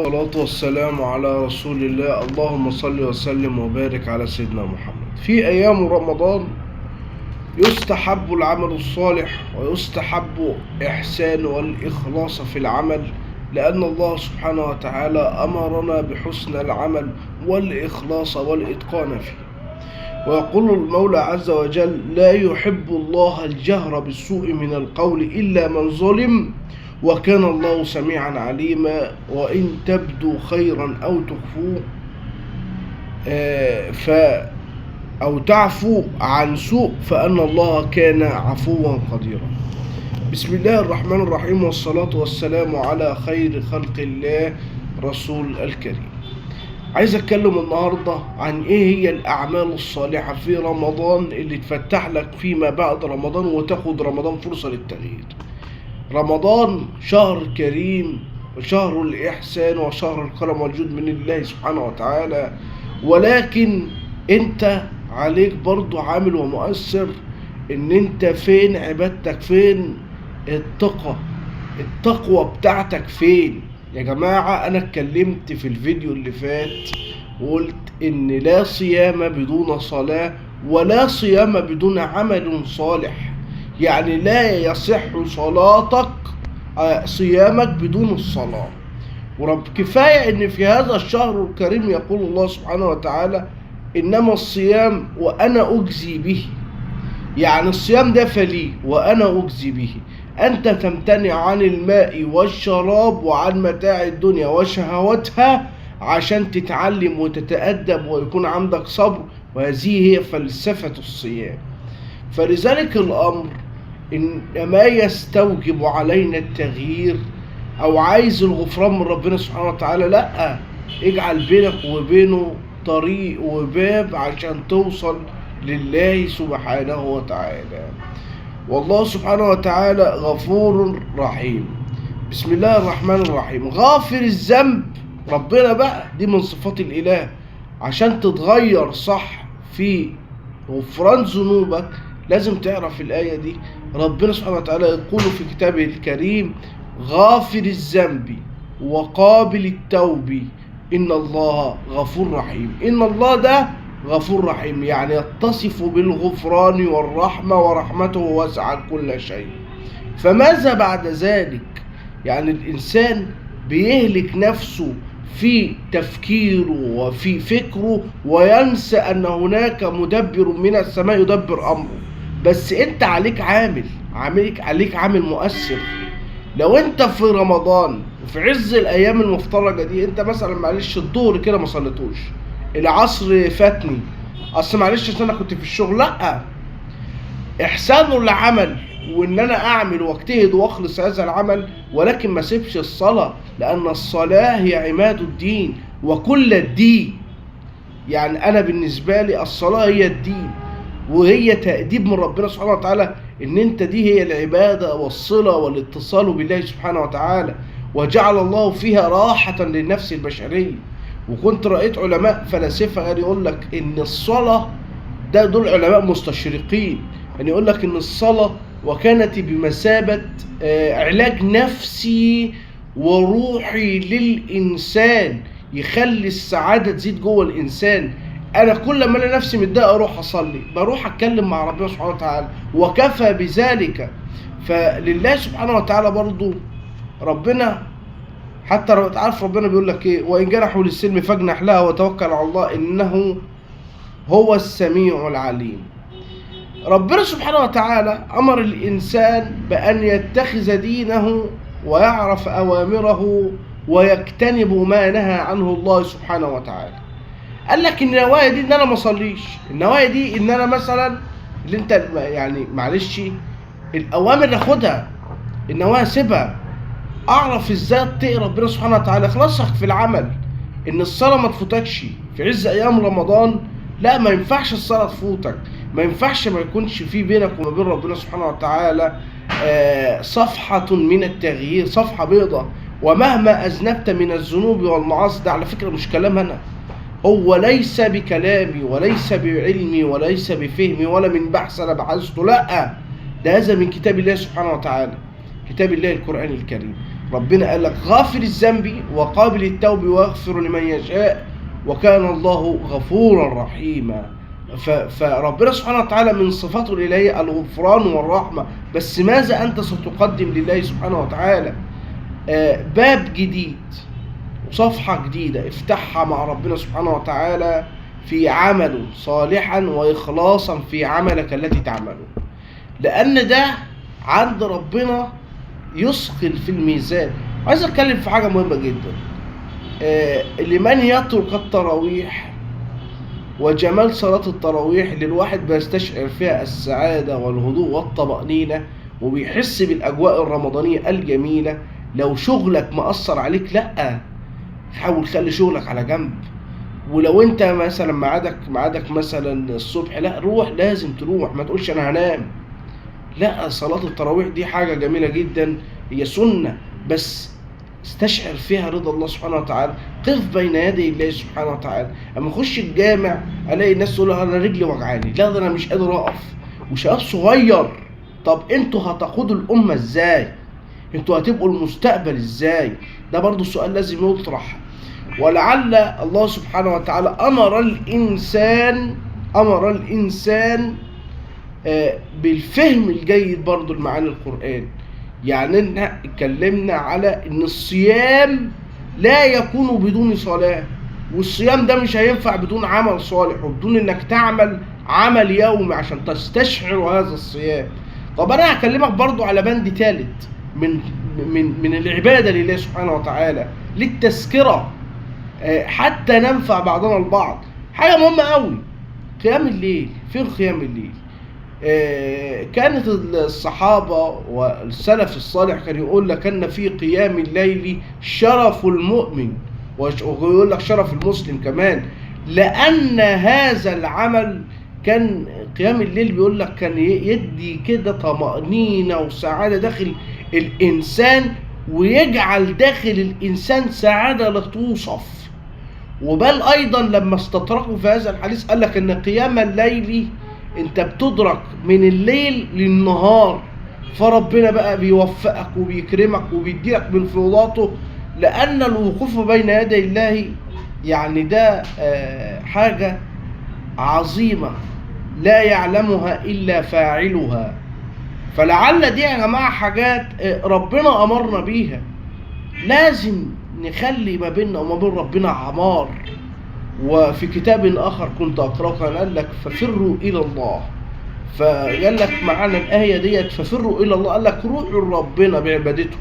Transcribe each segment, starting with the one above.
والصلاة والسلام على رسول الله. اللهم صل وسلم وبارك على سيدنا محمد. في أيام رمضان يستحب العمل الصالح ويستحب إحسان والإخلاص في العمل، لأن الله سبحانه وتعالى أمرنا بحسن العمل والإخلاص والإتقان فيه. ويقول المولى عز وجل: لا يحب الله الجهر بالسوء من القول إلا من ظلم وكان الله سميعا عليما وإن تبدوا خيرا أو تخفوه أو تعفو عن سوء فأن الله كان عفوا قديرا. بسم الله الرحمن الرحيم، والصلاة والسلام على خير خلق الله رسول الكريم. عايز اتكلم النهاردة عن ايه هي الاعمال الصالحة في رمضان اللي تفتح لك فيما بعد رمضان وتاخد رمضان فرصة للتغيير. رمضان شهر كريم وشهر الإحسان وشهر الكرم والجود من الله سبحانه وتعالى، ولكن انت عليك برضو عامل ومؤثر. ان انت فين عبادتك؟ فين التقوى بتاعتك فين يا جماعة؟ انا اتكلمت في الفيديو اللي فات وقلت ان لا صيام بدون صلاة ولا صيام بدون عمل صالح. يعني لا يصح صلاتك صيامك بدون الصلاة. كفاية ان في هذا الشهر الكريم يقول الله سبحانه وتعالى: انما الصيام وانا اجزي به. يعني الصيام ده فلي وانا اجزي به. انت تمتنع عن الماء والشراب وعن متاع الدنيا وشهواتها عشان تتعلم وتتأدب ويكون عندك صبر، وهذه هي فلسفة الصيام. فلذلك الأمر إنما يستوجب علينا التغيير أو عايز الغفران من ربنا سبحانه وتعالى، لأ، اجعل بينك وبينه طريق وباب عشان توصل لله سبحانه وتعالى. والله سبحانه وتعالى غفور رحيم. بسم الله الرحمن الرحيم. غافر الذنب ربنا بقى، دي من صفات الإله. عشان تتغير صح في غفران ذنوبك لازم تعرف الآية دي. ربنا سبحانه وتعالى يقول في كتابه الكريم: غافر الذنب وقابل التوب إن الله غفور رحيم. إن الله ده غفور رحيم، يعني يتصف بالغفران والرحمة، ورحمته واسعة كل شيء. فماذا بعد ذلك؟ يعني الإنسان بيهلك نفسه في تفكيره وفي فكره وينسى أن هناك مدبر من السماء يدبر أمره. بس أنت عليك عامل مؤثر. لو أنت في رمضان وفي عز الأيام المفترجة دي، أنت مثلا معلش الظهر كده ما صليتوش، العصر فاتني، أصل معلش عشان أنا كنت في الشغل، لأ، إحسانه العمل وإن أنا أعمل واجتهد وأخلص هذا العمل، ولكن ما سيبش الصلاة، لأن الصلاة هي عماد الدين وكل الدين. يعني أنا بالنسبة لي الصلاة هي الدين، وهي تأديب من ربنا سبحانه وتعالى إن أنت دي هي العبادة والصلة والاتصال بالله سبحانه وتعالى، وجعل الله فيها راحة للنفس البشرية. وكنت رأيت علماء فلاسفة غير يقول لك إن الصلاة دول علماء مستشرقين، يعني يقول لك إن الصلاة وكانت بمثابة علاج نفسي وروحي للإنسان، يخلي السعادة تزيد جوه الإنسان. أنا كل ما أنا نفسي متضايق أروح أصلي، بروح أتكلم مع ربنا سبحانه وتعالى وكفى بذلك. فلله سبحانه وتعالى برضو ربنا، حتى لو تعرف ربنا بيقول لك إيه: وإن جنحوا للسلم فاجنح لها وتوكل على الله إنه هو السميع العليم. ربنا سبحانه وتعالى أمر الإنسان بأن يتخذ دينه ويعرف أوامره ويجتنب ما نهى عنه الله سبحانه وتعالى. قال لك إن النوايا دي إن أنا ما أصليش، النوايا دي إن أنا مثلا اللي أنت يعني معلش الأوامر أخدها، النوايا سيبها. أعرف إزاي أتقي ربنا سبحانه وتعالى، خلاصك في العمل. إن الصلاة ما تفوتكش في عز أيام رمضان، لا، ما ينفعش الصلاة تفوتك، ما ينفعش ما يكونش في بينك وما بين ربنا سبحانه وتعالى صفحة من التغيير، صفحة بيضة. ومهما أذنبت من الذنوب والمعاصي، ده على فكرة مش كلام أنا، هو ليس بكلامي وليس بعلمي وليس بفهمي ولا من بحث أنا بحثته، لا، ده هذا من كتاب الله سبحانه وتعالى، كتاب الله القرآن الكريم. ربنا قال لك غافر الذنب وقابل التوب ويغفر لمن يشاء وكان الله غفورا رحيما. فربنا سبحانه وتعالى من صفاته الإلهية الغفران والرحمة. بس ماذا أنت ستقدم لله سبحانه وتعالى؟ باب جديد وصفحة جديدة افتحها مع ربنا سبحانه وتعالى في عمل صالحا وإخلاصا في عملك التي تعمله، لأن ده عند ربنا يثقل في الميزان. عايز أتكلم في حاجة مهمة جدا. لمن يترك التراويح وجمال صلاة التراويح اللي الواحد بيستشعر فيها السعادة والهدوء والطمأنينة وبيحس بالأجواء الرمضانية الجميلة، لو شغلك مأثر عليك لأ، حاول خلي شغلك على جنب. ولو انت مثلا ميعادك مثلا الصبح، لا روح، لازم تروح، ما تقولش انا هنام. لا، صلاة التراويح دي حاجة جميلة جدا، هي سنة، بس استشعر فيها رضا الله سبحانه وتعالى. قف بين يدي الله سبحانه وتعالى. اما اخش الجامع الاقي الناس تقول انا رجلي وجعاني، لا ده انا مش قادر اقف، وشباب صغير. طب انتوا هتقودوا الامة ازاي؟ انتوا هتبقوا المستقبل ازاي؟ ده برضو سؤال لازم يطرح. ولعل الله سبحانه وتعالى أمر الإنسان بالفهم الجيد برضو لمعاني القرآن. يعني احنا اتكلمنا على ان الصيام لا يكون بدون صلاة، والصيام ده مش هينفع بدون عمل صالح وبدون انك تعمل عمل يومي عشان تستشعر هذا الصيام. طب انا هكلمك برضو على بند ثالث من العبادة لله سبحانه وتعالى للتذكرة، حتى ننفع بعضنا البعض. حاجة مهمة قوي، قيام الليل. فين قيام الليل؟ كانت الصحابة والسلف الصالح كان يقول لك أن في قيام الليل شرف المؤمن، ويقول لك شرف المسلم كمان، لأن هذا العمل كان قيام الليل بيقول لك كان يدي كده طمأنينة وسعادة داخل الإنسان، ويجعل داخل الإنسان سعادة لا توصف. وبل أيضا لما استطرقوا في هذا الحديث قال لك أن قيام الليل أنت بتدرك من الليل للنهار، فربنا بقى بيوفقك وبيكرمك وبيديك من فضولاته، لأن الوقوف بين يدي الله يعني ده حاجة عظيمة لا يعلمها إلا فاعلها. فلعل دي يا جماعة حاجات ربنا أمرنا بيها، لازم نخلي ما بيننا وما بين ربنا عمار. وفي كتاب آخر كنت أقرأه كان قال لك ففروا إلى الله، فقال لك معانا الآية ديت ففروا إلى الله، قال لك روحوا لربنا بعبادته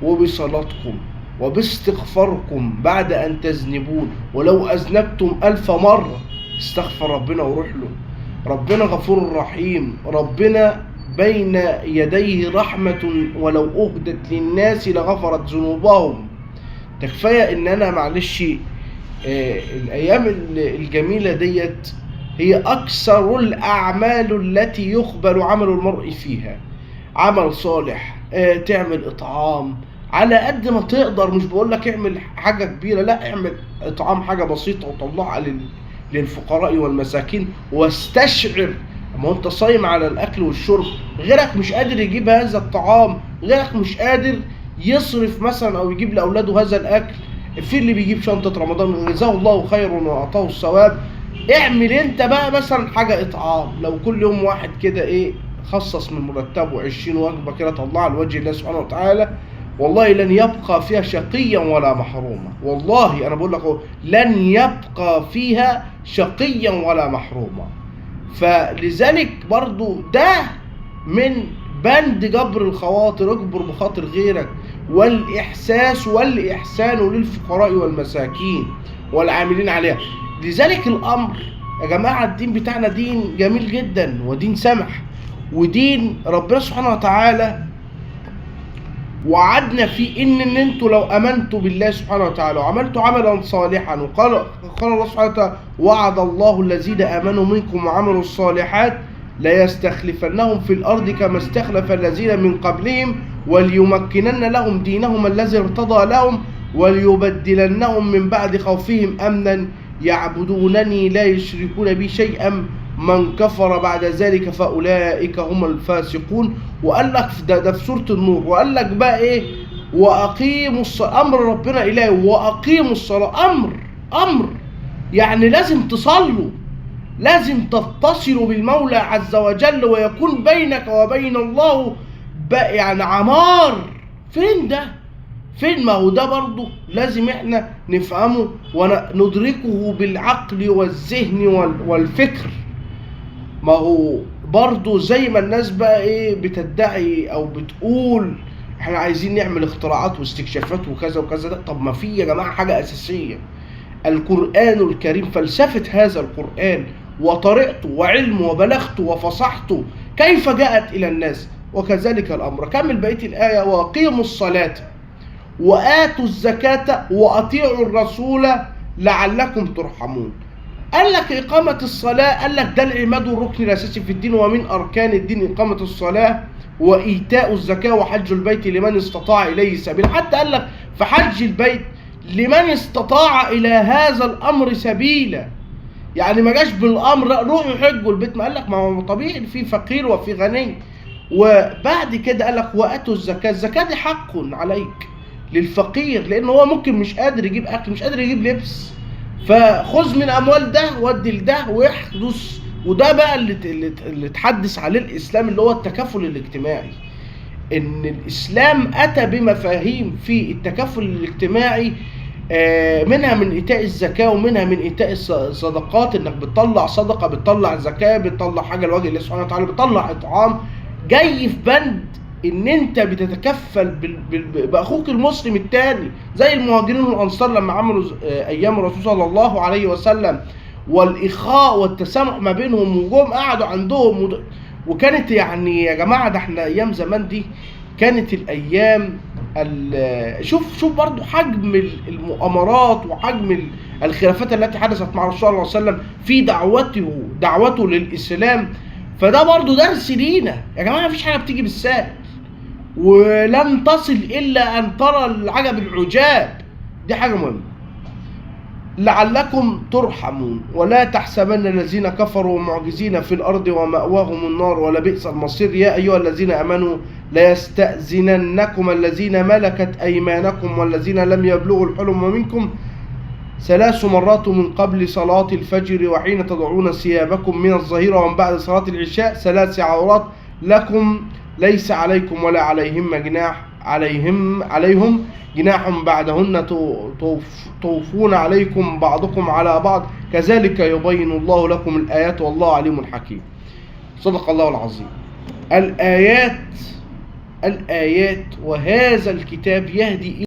وبصلاتكم وباستغفاركم بعد أن تذنبون، ولو أذنبتم 1000 مرة استغفر ربنا وروح له. ربنا غفور رحيم، ربنا بين يديه رحمة ولو أهدت للناس لغفرت ذنوبهم. تكفاية إن أنا معلش الأيام الجميلة ديت هي أكثر الأعمال التي يقبل عمل المرء فيها. عمل صالح، تعمل إطعام على قد ما تقدر، مش بقول لك اعمل حاجة كبيرة، لا اعمل إطعام حاجة بسيطة وطلعها للفقراء والمساكين، واستشعر ما انت صايم على الاكل والشرب، غيرك مش قادر يجيب هذا الطعام، غيرك مش قادر يصرف مثلا او يجيب لاولاده هذا الاكل، في اللي بيجيب شنطه رمضان جزاه الله خير واعطاه الثواب. اعمل انت بقى مثلا حاجه اطعام، لو كل يوم واحد كده خصص من مرتبه 20 وجبه كده طلعها لوجه الله سبحانه وتعالى، والله لن يبقى فيها شقيا ولا محروما. والله انا بقول لك لن يبقى فيها شقيا ولا محروما. فلذلك برضو ده من بند جبر الخواطر، اجبر بخاطر غيرك، والإحساس والإحسان للفقراء والمساكين والعاملين عليها. لذلك الأمر يا جماعة الدين بتاعنا دين جميل جدا، ودين سمح، ودين ربنا سبحانه وتعالى وعدنا فيه ان انتوا لو امنتوا بالله سبحانه وتعالى وعملتوا عملا صالحا، وقال الله سبحانه وتعالى وعد الله الذين امنوا منكم وعملوا الصالحات لا يستخلفنهم في الارض كما استخلف الذين من قبلهم وليمكنن لهم دينهم الذي ارتضى لهم وليبدلنهم من بعد خوفهم امنا يعبدونني لا يشركون بي شيئا من كفر بعد ذلك فأولئك هم الفاسقون. وقال لك ده في سورة النور، وقال لك بقى وأقيموا الصلاة، أمر ربنا إليه، وأقيموا الصلاة، أمر يعني لازم تصلوا، لازم تتصلوا بالمولى عز وجل، ويكون بينك وبين الله يعني عمار. فين ده؟ فين؟ ما هو ده برضه لازم احنا نفهمه وندركه بالعقل والذهن والفكر. ما هو برضه زي ما الناس بقى ايه بتدعي او بتقول احنا عايزين نعمل اختراعات واستكشافات وكذا وكذا، ده طب ما في يا جماعة حاجة أساسية، القرآن الكريم، فلسفة هذا القرآن وطريقته وعلمه وبلاغته وفصاحته كيف جاءت إلى الناس، وكذلك الأمر. كمل بقية الآية: وأقيموا الصلاة وآتوا الزكاة وأطيعوا الرسول لعلكم ترحمون. قال لك إقامة الصلاة، قال لك ده العماد والركن الأساسي في الدين، ومن أركان الدين إقامة الصلاة وإيتاء الزكاة وحج البيت لمن استطاع إليه سبيلا. حتى قال لك في حج البيت لمن استطاع إلى هذا الأمر سبيلا، يعني ما جاش بالأمر روحوا حجوا البيت، ما قال لك ما هو طبيعي في فقير وفي غني. وبعد كده قال لك وآتوا الزكاة، الزكاة دي حق عليك للفقير، لأن هو ممكن مش قادر يجيب أكل، مش قادر يجيب لبس، فخذ من أموال ده ودي لده ويحدث. وده بقى اللي تحدث عليه الإسلام، اللي هو التكافل الاجتماعي. إن الإسلام أتى بمفاهيم في التكافل الاجتماعي، منها من إيتاء الزكاة، ومنها من إيتاء الصدقات، إنك بتطلع صدقة، بتطلع زكاة، بتطلع حاجة لوجه الله سبحانه وتعالى، بتطلع إطعام، جاي في بند إن أنت بتتكفل بأخوك المسلم التاني، زي المهاجرين والأنصار لما عملوا أيام الرسول صلى الله عليه وسلم، والإخاء والتسامح ما بينهم، وجوم قعدوا عندهم وكانت يعني يا جماعة ده احنا أيام زمان دي كانت الأيام شوف برضو حجم المؤامرات وحجم الخلافات التي حدثت مع الرسول صلى الله عليه وسلم في دعوته للإسلام. فده برضو درس لينا يا جماعة، مفيش حاجة بتيجي بالسهل، ولن تصل إلا أن ترى العجب العجاب، دي حاجة مهمة. لعلكم ترحمون ولا تحسبن الذين كفروا معجزين في الأرض ومأواهم النار ولبئس المصير. يا أيها الذين آمنوا لا يستأذننكم الذين ملكت أيمانكم والذين لم يبلغوا الحلم منكم 3 مرات من قبل صلاة الفجر وحين تضعون ثيابكم من الظهيرة ومن بعد صلاة العشاء 3 عورات لكم ليس عليكم ولا عليهم جناح عليهم جناح بعدهن طوفون عليكم بعضكم على بعض كذلك يبين الله لكم الآيات والله عليم حكيم. صدق الله العظيم. الآيات وهذا الكتاب يهدي